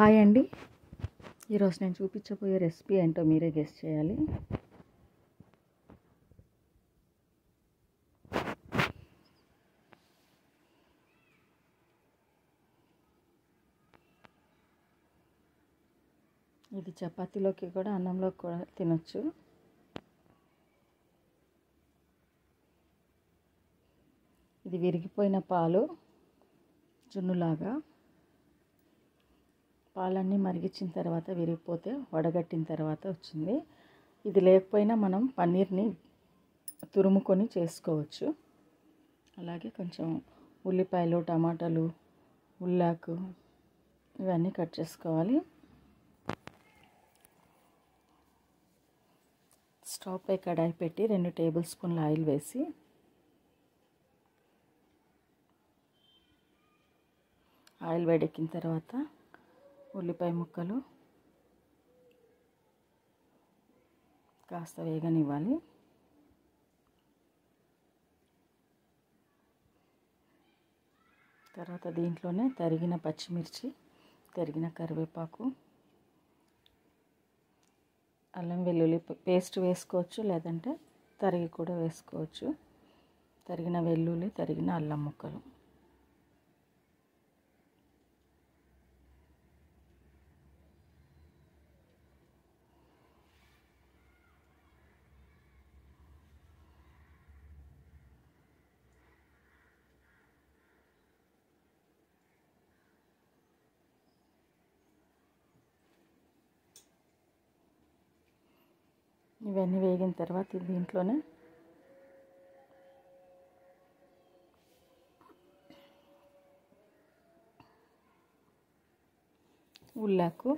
Hi అండి. ఈరోజు నేను చూపించబోయే రెసిపీ ఏంటో మీరే గెస్ చేయాలి. ఇది చపాతీలోకి కూడా అన్నంలోకి కూడా తినొచ్చు. ఇది విరిగిపోయిన పాలు జున్నులాగా. పాలన్నీ మరిగించిన తర్వాత విరిగిపోతే వడగట్టిన తర్వాత వచ్చింది. ఇది లేకపోయినా మనం పన్నీర్ని తురుముకొని చేసుకోవచ్చు. అలాగే కొంచెం ఉల్లిపాయలు, టమాటాలు, ఉల్లాకు ఇవన్నీ కట్ చేసుకోవాలి. స్టవ్ పై కడాయి పెట్టి 2 టేబుల్ స్పూన్ల ఆయిల్ వేసి ఆయిల్ వేడెక్కిన తర్వాత ఉల్లిపాయ ముక్కలు కాస్త వేగనివ్వాలి. తర్వాత దీంట్లోనే తరిగిన పచ్చిమిర్చి, తరిగిన కరివేపాకు, అల్లం వెల్లుల్లి పేస్ట్ వేసుకోవచ్చు, లేదంటే తరిగి కూడా వేసుకోవచ్చు. తరిగిన వెల్లుల్లి, తరిగిన అల్లం ముక్కలు, ఇవన్నీ వేగిన తర్వాత దీంట్లోనే ఉల్లాకు,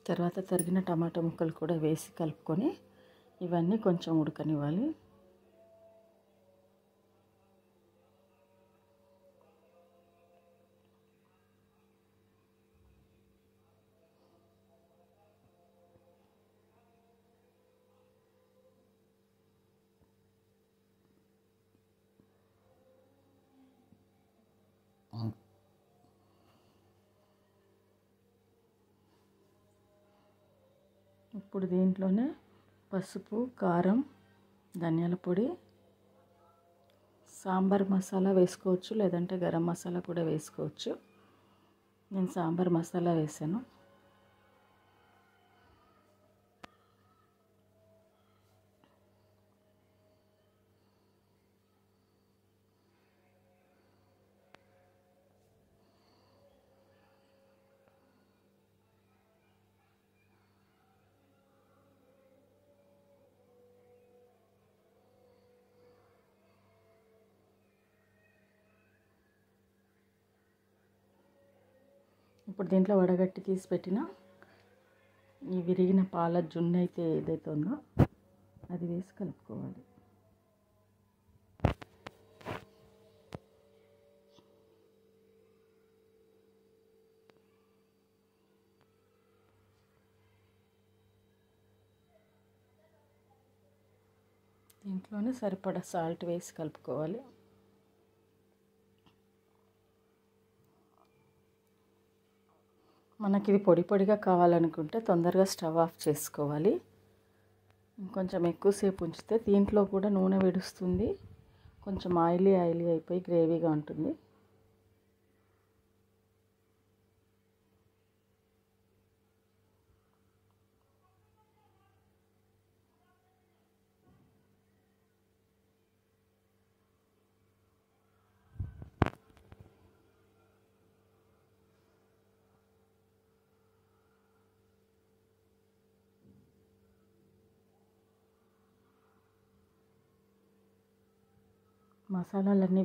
తర్వాత తరిగిన టమాటా ముక్కలు కూడా వేసి కలుపుకొని ఇవన్నీ కొంచెం ఉడకనివ్వాలి. ఇప్పుడు దీంట్లోనే పసుపు, కారం, ధనియాల పొడి, సాంబార్ మసాలా వేసుకోవచ్చు, లేదంటే గరం మసాలా కూడా వేసుకోవచ్చు. నేను సాంబార్ మసాలా వేసాను. ఇప్పుడు దీంట్లో వడగట్టి తీసి పెట్టిన ఈ విరిగిన పాల జున్ను అయితే ఏదైతే ఉందో అది వేసి కలుపుకోవాలి. దీంట్లోనే సరిపడా సాల్ట్ వేసి కలుపుకోవాలి. మనకి ఇది పొడి పొడిగా కావాలనుకుంటే తొందరగా స్టవ్ ఆఫ్ చేసుకోవాలి. కొంచెం ఎక్కువసేపు ఉంచితే దీంట్లో కూడా నూనె విడుస్తుంది, కొంచెం ఆయిలీ అయిపోయి గ్రేవీగా ఉంటుంది. మసాలాలన్నీ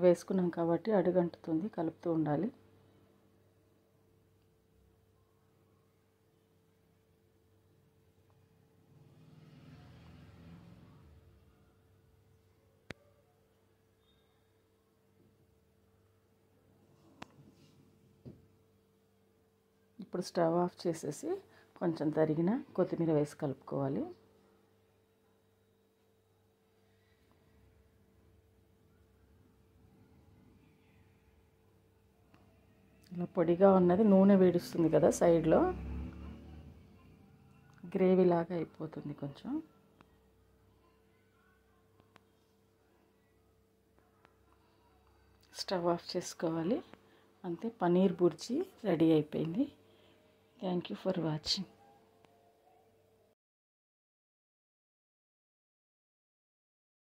వేసుకున్నాం కాబట్టి అడుగంటుతుంది, కలుపుతూ ఉండాలి. ఇప్పుడు స్టవ్ ఆఫ్ చేసేసి కొంచెం తరిగిన కొత్తిమీర వేసి కలుపుకోవాలి. ఇలా పొడిగా ఉన్నది నూనె వేడిస్తుంది కదా, సైడ్లో గ్రేవీ లాగా అయిపోతుంది. కొంచెం స్టవ్ ఆఫ్ చేసుకోవాలి. అంతే, పన్నీర్ బుర్జీ రెడీ అయిపోయింది. Thank you for watching.